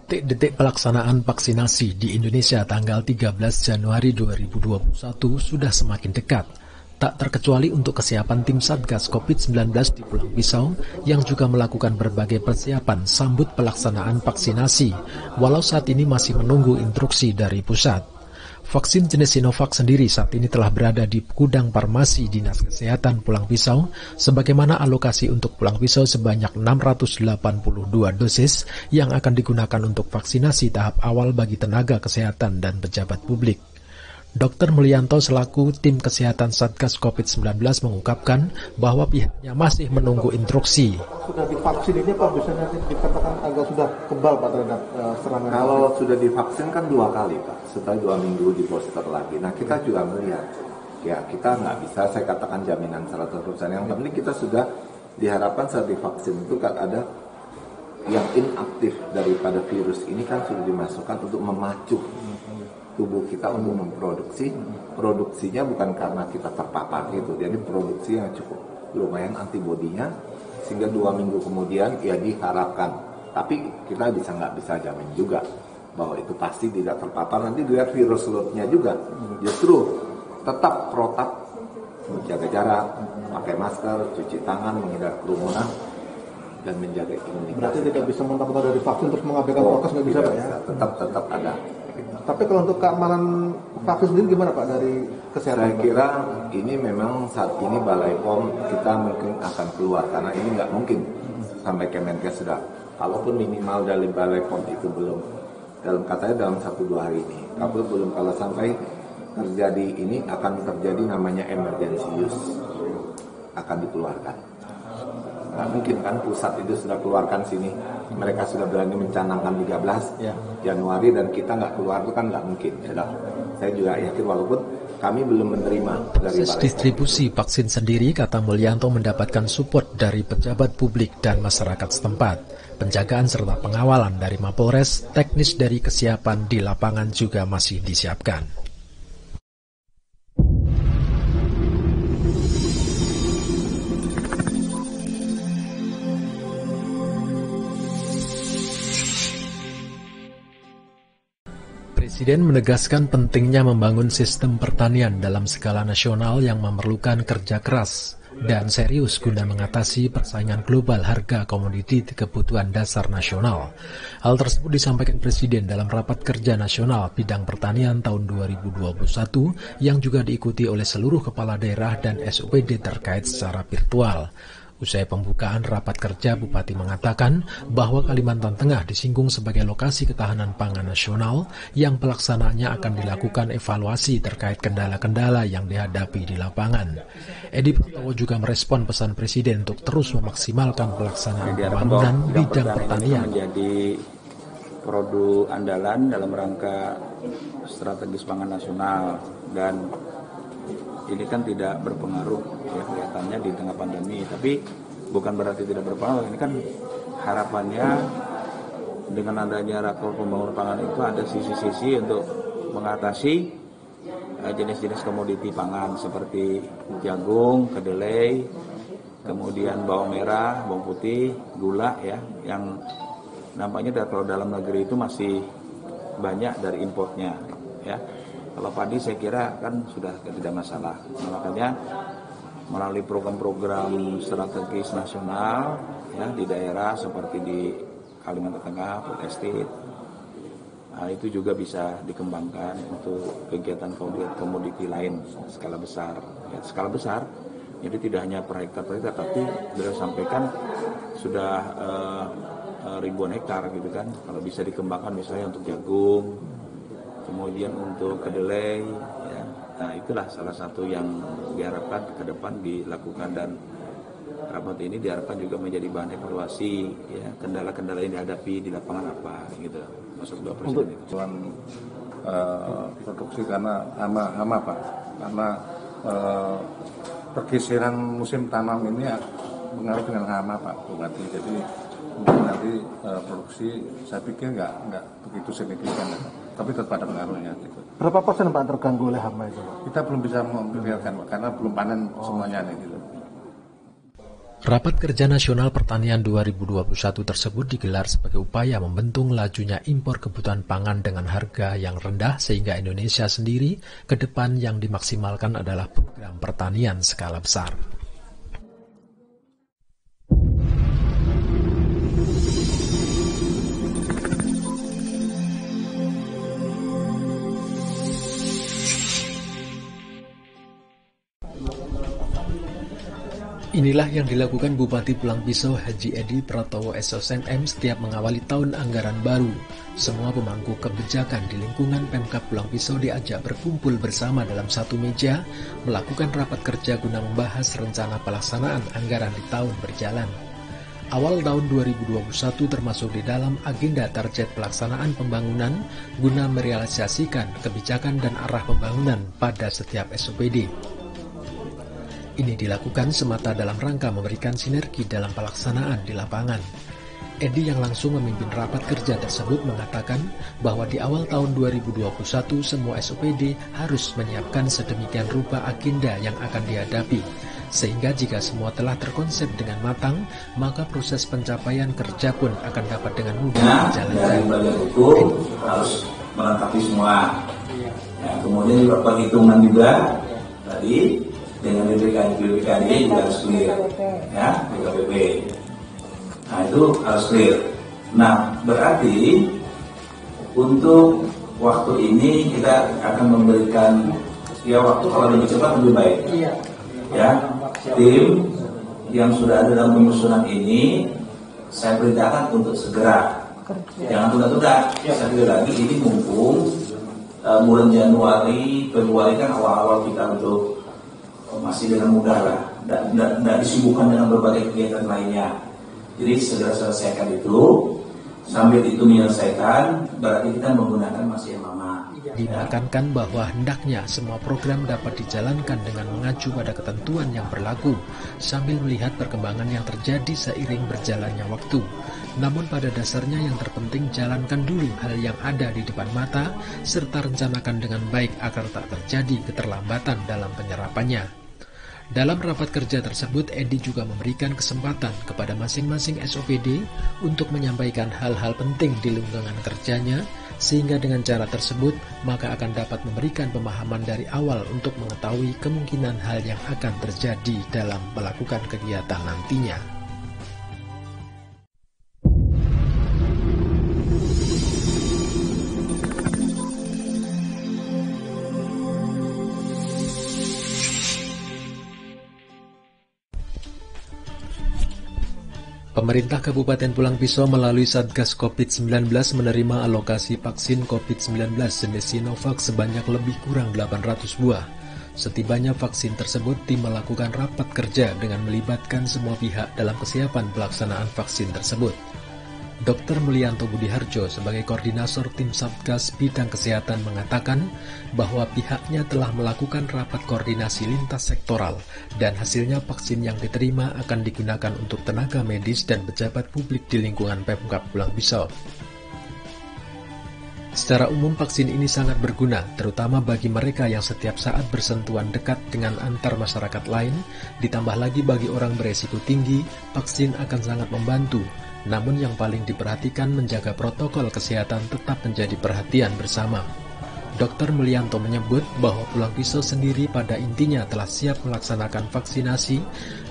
Detik-detik pelaksanaan vaksinasi di Indonesia tanggal 13 Januari 2021 sudah semakin dekat. Tak terkecuali untuk kesiapan tim Satgas COVID-19 di Pulang Pisau yang juga melakukan berbagai persiapan sambut pelaksanaan vaksinasi, walau saat ini masih menunggu instruksi dari pusat. Vaksin jenis Sinovac sendiri saat ini telah berada di gudang farmasi Dinas Kesehatan Pulang Pisau, sebagaimana alokasi untuk Pulang Pisau sebanyak 682 dosis yang akan digunakan untuk vaksinasi tahap awal bagi tenaga kesehatan dan pejabat publik. Dr. Mulyanto selaku tim kesehatan Satgas COVID-19 mengungkapkan bahwa pihaknya masih menunggu instruksi. Sudah divaksin ini Pak, biasanya dikatakan agak sudah kebal Pak terhadap serangan. Kalau sudah divaksin kan 2 kali Pak, setelah 2 minggu di booster lagi. Nah kita juga melihat, ya kita nggak bisa saya katakan jaminan 100%. Yang penting kita sudah diharapkan saat divaksin itu kan ada yang inaktif daripada virus ini kan sudah dimasukkan untuk memacu tubuh kita untuk memproduksi. Produksinya bukan karena kita terpapar gitu, jadi produksi yang cukup lumayan antibodinya sehingga 2 minggu kemudian ya diharapkan, tapi kita nggak bisa jamin juga bahwa itu pasti tidak terpapar. Nanti dilihat virus loadnya juga, justru tetap protap, menjaga jarak, pakai masker, cuci tangan, menghindari kerumunan, dan menjaga imunitas. Berarti tidak bisa mentah-mentah dari vaksin terus mengabaikan prokes, nggak bisa Pak ya? Tetap ada. Tapi kalau untuk keamanan vaksin sendiri gimana Pak dari kesehatan? Saya kira ini memang saat ini Balai POM kita mungkin akan keluar karena ini nggak mungkin sampai Kemenkes sudah. Kalaupun minimal dari Balai POM itu belum, katanya dalam 1-2 hari ini. Kalau sampai terjadi ini akan terjadi namanya emergency use, akan dikeluarkan. Nggak mungkin kan pusat itu sudah keluarkan sini, mereka sudah berani mencanangkan 13 Januari dan kita nggak keluar, itu kan nggak mungkin. Saya juga yakin walaupun kami belum menerima dari proses distribusi vaksin sendiri, kata Mulyanto, mendapatkan support dari pejabat publik dan masyarakat setempat. Penjagaan serta pengawalan dari Mapolres, teknis dari kesiapan di lapangan juga masih disiapkan. Presiden menegaskan pentingnya membangun sistem pertanian dalam skala nasional yang memerlukan kerja keras dan serius guna mengatasi persaingan global harga komoditi kebutuhan dasar nasional. Hal tersebut disampaikan Presiden dalam Rapat Kerja Nasional Bidang Pertanian tahun 2021 yang juga diikuti oleh seluruh kepala daerah dan SOPD terkait secara virtual. Usai pembukaan rapat kerja, Bupati mengatakan bahwa Kalimantan Tengah disinggung sebagai lokasi ketahanan pangan nasional yang pelaksanaannya akan dilakukan evaluasi terkait kendala-kendala yang dihadapi di lapangan. Edi Prabowo juga merespon pesan Presiden untuk terus memaksimalkan pelaksanaan pembangunan bidang pertanian. Menjadi produk andalan dalam rangka strategis pangan nasional, dan ini kan tidak berpengaruh ya kelihatannya di tengah pandemi, tapi bukan berarti tidak berpengaruh. Ini kan harapannya dengan adanya rakor pembangunan pangan itu ada sisi-sisi untuk mengatasi jenis-jenis komoditi pangan seperti jagung, kedelai, kemudian bawang merah, bawang putih, gula ya, yang nampaknya kalau dalam negeri itu masih banyak dari importnya ya. Kalau padi saya kira kan sudah tidak masalah. Makanya melalui program-program strategis nasional ya di daerah seperti di Kalimantan Tengah, food estate, itu juga bisa dikembangkan untuk kegiatan komoditi lain skala besar. Ya, skala besar, jadi tidak hanya per hektar, tapi beliau sampaikan sudah ribuan hektar gitu kan. Kalau bisa dikembangkan misalnya untuk jagung, kemudian untuk kedelai, ya. Nah itulah salah satu yang diharapkan ke depan dilakukan, dan rapat ini diharapkan juga menjadi bahan evaluasi, ya, kendala-kendala yang dihadapi di lapangan apa, gitu. Masuk dua Presiden itu. Produksi karena hama Pak, karena pergeseran musim tanam ini pengaruh dengan hama Pak Bupati. Jadi mungkin nanti produksi saya pikir nggak begitu signifikan, tapi tetap ada pengaruhnya gitu. Berapa persen Pak terganggu oleh hama itu? Kita belum bisa memperkirakan Pak, karena belum panen semuanya nih gitu. Rapat Kerja Nasional Pertanian 2021 tersebut digelar sebagai upaya membendung lajunya impor kebutuhan pangan dengan harga yang rendah sehingga Indonesia sendiri ke depan yang dimaksimalkan adalah program pertanian skala besar. Inilah yang dilakukan Bupati Pulang Pisau Haji Edi Pratowo SOSNM setiap mengawali tahun anggaran baru. Semua pemangku kebijakan di lingkungan Pemkab Pulang Pisau diajak berkumpul bersama dalam satu meja, melakukan rapat kerja guna membahas rencana pelaksanaan anggaran di tahun berjalan. Awal tahun 2021 termasuk di dalam agenda target pelaksanaan pembangunan guna merealisasikan kebijakan dan arah pembangunan pada setiap SOPD. Ini dilakukan semata dalam rangka memberikan sinergi dalam pelaksanaan di lapangan. Edi yang langsung memimpin rapat kerja tersebut mengatakan bahwa di awal tahun 2021 semua SOPD harus menyiapkan sedemikian rupa agenda yang akan dihadapi. Sehingga jika semua telah terkonsep dengan matang, maka proses pencapaian kerja pun akan dapat dengan mudah dijalankan. Dari bagian hukum harus melengkapi semua. Ya, kemudian juga perhitungan juga tadi dengan BPKD juga harus clear, ya, BKPP. Nah itu harus clear. Nah berarti untuk waktu ini kita akan memberikan waktu kalau lebih cepat lebih baik. Ya, tim yang sudah ada dalam penyusunan ini saya perintahkan untuk segera, jangan tunda-tunda. Sekali lagi ini mumpung bulan Januari, Februari kan awal-awal kita untuk masih dengan mudah lah, tidak disibukkan dengan berbagai kegiatan lainnya. Jadi segera selesaikan itu, sambil itu menyelesaikan, berarti kita menggunakan masih yang lama. Ditekankan bahwa hendaknya semua program dapat dijalankan dengan mengacu pada ketentuan yang berlaku, sambil melihat perkembangan yang terjadi seiring berjalannya waktu. Namun pada dasarnya yang terpenting jalankan dulu hal yang ada di depan mata, serta rencanakan dengan baik agar tak terjadi keterlambatan dalam penyerapannya. Dalam rapat kerja tersebut, Edi juga memberikan kesempatan kepada masing-masing SOPD untuk menyampaikan hal-hal penting di lingkungan kerjanya, sehingga dengan cara tersebut maka akan dapat memberikan pemahaman dari awal untuk mengetahui kemungkinan hal yang akan terjadi dalam melakukan kegiatan nantinya. Pemerintah Kabupaten Pulang Pisau melalui Satgas COVID-19 menerima alokasi vaksin COVID-19 jenis Sinovac sebanyak lebih kurang 800 buah. Setibanya vaksin tersebut, tim melakukan rapat kerja dengan melibatkan semua pihak dalam kesiapan pelaksanaan vaksin tersebut. Dr. Mulyanto Budiharjo sebagai koordinator tim Satgas bidang kesehatan mengatakan bahwa pihaknya telah melakukan rapat koordinasi lintas sektoral dan hasilnya vaksin yang diterima akan digunakan untuk tenaga medis dan pejabat publik di lingkungan Pemkab Pulang Pisau. Secara umum vaksin ini sangat berguna, terutama bagi mereka yang setiap saat bersentuhan dekat dengan antar masyarakat lain, ditambah lagi bagi orang beresiko tinggi, vaksin akan sangat membantu. Namun yang paling diperhatikan menjaga protokol kesehatan tetap menjadi perhatian bersama. Dr. Mulyanto menyebut bahwa Pulang Pisau sendiri pada intinya telah siap melaksanakan vaksinasi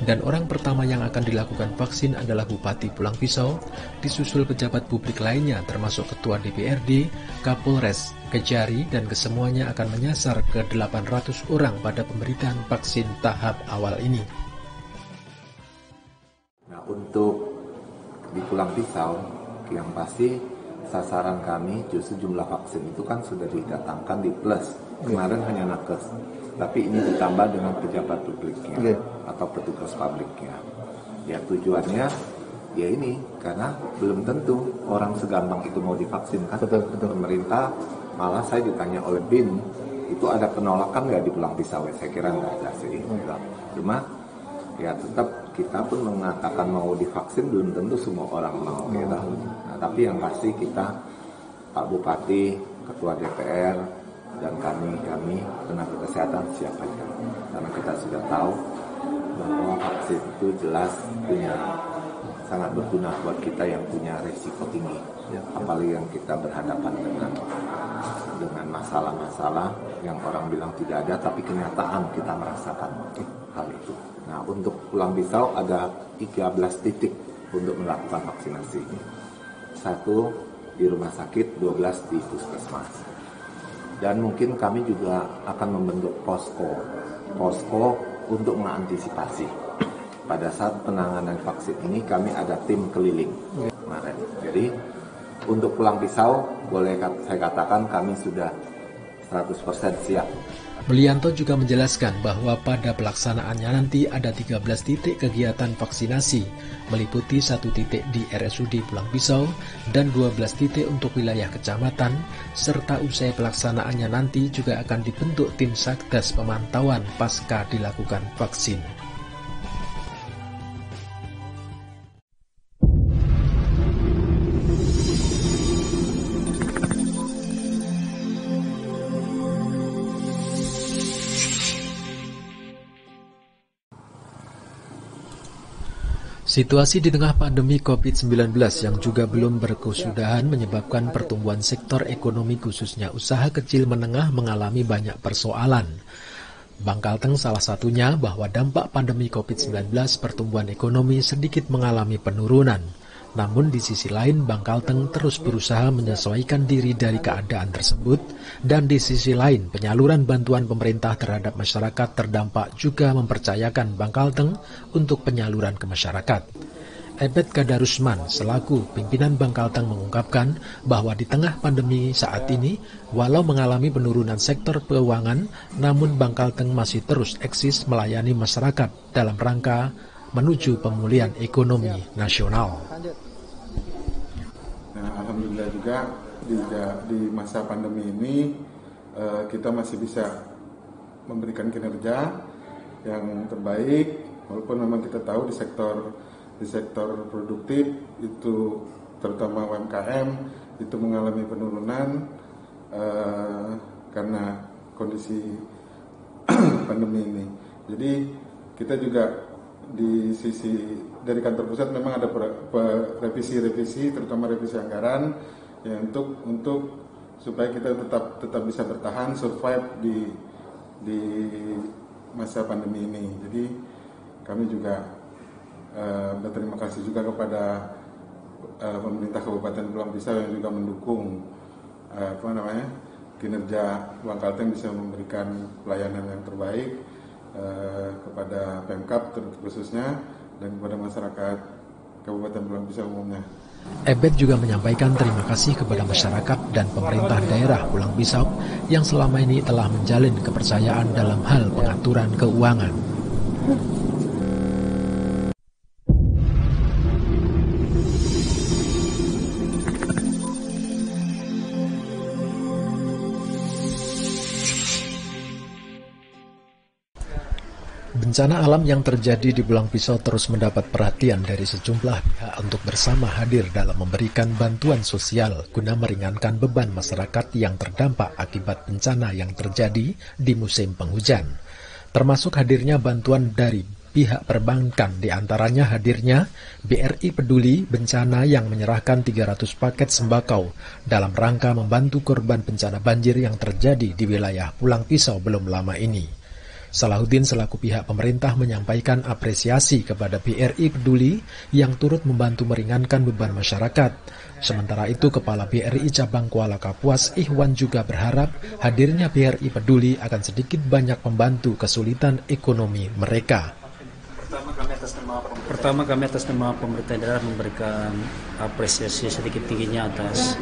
dan orang pertama yang akan dilakukan vaksin adalah Bupati Pulang Pisau, disusul pejabat publik lainnya termasuk Ketua DPRD, Kapolres, Kejari, dan kesemuanya akan menyasar ke 800 orang pada pemberitaan vaksin tahap awal ini. Nah, untuk di Pulang Pisau, yang pasti sasaran kami justru jumlah vaksin itu kan sudah didatangkan di plus. Kemarin hanya nakes, tapi ini ditambah dengan pejabat publiknya atau petugas publiknya. Ya tujuannya ya ini, karena belum tentu orang segampang itu mau divaksin kan. Betul. Pemerintah, malah saya ditanya oleh BIN, itu ada penolakan nggak di Pulang Pisau? Saya kira nggak ada sih. Cuma ya tetap kita pun mengatakan mau divaksin belum tentu semua orang mau gitu. Nah, tapi yang pasti kita, Pak Bupati, Ketua DPR, dan kami tenaga kesehatan siap aja. Karena kita sudah tahu bahwa vaksin itu jelas sangat berguna buat kita yang punya risiko tinggi, apalagi yang kita berhadapan dengan masalah-masalah yang orang bilang tidak ada, tapi kenyataan kita merasakan hal itu. Nah, untuk Pulang Pisau ada 13 titik untuk melakukan vaksinasi. 1 di rumah sakit, 12 di puskesmas. Dan mungkin kami juga akan membentuk posko untuk mengantisipasi. Pada saat penanganan vaksin ini kami ada tim keliling kemarin. Jadi untuk Pulang Pisau boleh saya katakan kami sudah 100% siap. Mulyanto juga menjelaskan bahwa pada pelaksanaannya nanti ada 13 titik kegiatan vaksinasi, meliputi 1 titik di RSUD Pulang Pisau dan 12 titik untuk wilayah kecamatan, serta usai pelaksanaannya nanti juga akan dibentuk tim Satgas pemantauan pasca dilakukan vaksin. Situasi di tengah pandemi COVID-19 yang juga belum berkesudahan menyebabkan pertumbuhan sektor ekonomi khususnya usaha kecil menengah mengalami banyak persoalan. Bangkalteng salah satunya bahwa dampak pandemi COVID-19 pertumbuhan ekonomi sedikit mengalami penurunan. Namun di sisi lain Bangkalteng terus berusaha menyesuaikan diri dari keadaan tersebut dan di sisi lain penyaluran bantuan pemerintah terhadap masyarakat terdampak juga mempercayakan Bangkalteng untuk penyaluran ke masyarakat. Ebet Kadarusman selaku pimpinan Bangkalteng mengungkapkan bahwa di tengah pandemi saat ini walau mengalami penurunan sektor keuangan namun Bangkalteng masih terus eksis melayani masyarakat dalam rangka menuju pemulihan ekonomi nasional. Nah, alhamdulillah juga di masa pandemi ini kita masih bisa memberikan kinerja yang terbaik, walaupun memang kita tahu di sektor produktif itu terutama UMKM itu mengalami penurunan karena kondisi pandemi ini. Jadi kita juga di sisi dari kantor pusat memang ada revisi terutama revisi anggaran ya untuk supaya kita tetap bisa bertahan survive di masa pandemi ini. Jadi kami juga berterima kasih juga kepada pemerintah Kabupaten Pulang Pisau yang juga mendukung kinerja Bangkalteng bisa memberikan pelayanan yang terbaik kepada Pemkab khususnya dan kepada masyarakat Kabupaten Pulang Pisau umumnya. Ebet juga menyampaikan terima kasih kepada masyarakat dan pemerintah daerah Pulang Pisau yang selama ini telah menjalin kepercayaan dalam hal pengaturan keuangan. Bencana alam yang terjadi di Pulang Pisau terus mendapat perhatian dari sejumlah pihak untuk bersama hadir dalam memberikan bantuan sosial guna meringankan beban masyarakat yang terdampak akibat bencana yang terjadi di musim penghujan. Termasuk hadirnya bantuan dari pihak perbankan, diantaranya hadirnya BRI Peduli Bencana yang menyerahkan 300 paket sembako dalam rangka membantu korban bencana banjir yang terjadi di wilayah Pulang Pisau belum lama ini. Salahuddin selaku pihak pemerintah menyampaikan apresiasi kepada BRI Peduli yang turut membantu meringankan beban masyarakat. Sementara itu Kepala BRI Cabang Kuala Kapuas Ikhwan juga berharap hadirnya BRI Peduli akan sedikit banyak membantu kesulitan ekonomi mereka. Pertama kami atas nama pemerintah daerah memberikan apresiasi sedikit tingginya atas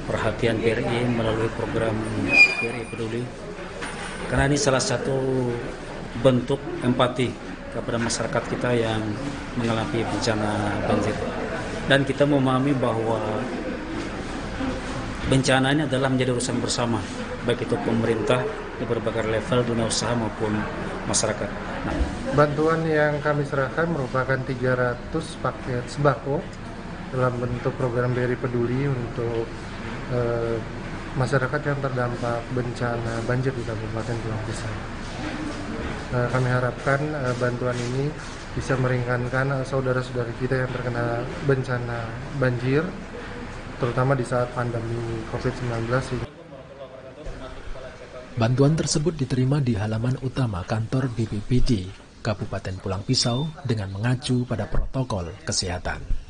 perhatian BRI melalui program BRI Peduli. Karena ini salah satu bentuk empati kepada masyarakat kita yang mengalami bencana banjir. Dan kita memahami bahwa bencana ini adalah menjadi urusan bersama, baik itu pemerintah di berbagai level dunia usaha maupun masyarakat. Nah, bantuan yang kami serahkan merupakan 300 paket sembako dalam bentuk program BRI Peduli untuk masyarakat yang terdampak bencana banjir di Kabupaten Pulang Pisau. Kami harapkan bantuan ini bisa meringankan saudara-saudara kita yang terkena bencana banjir, terutama di saat pandemi COVID-19 ini. Bantuan tersebut diterima di halaman utama kantor BPBD Kabupaten Pulang Pisau dengan mengacu pada protokol kesehatan.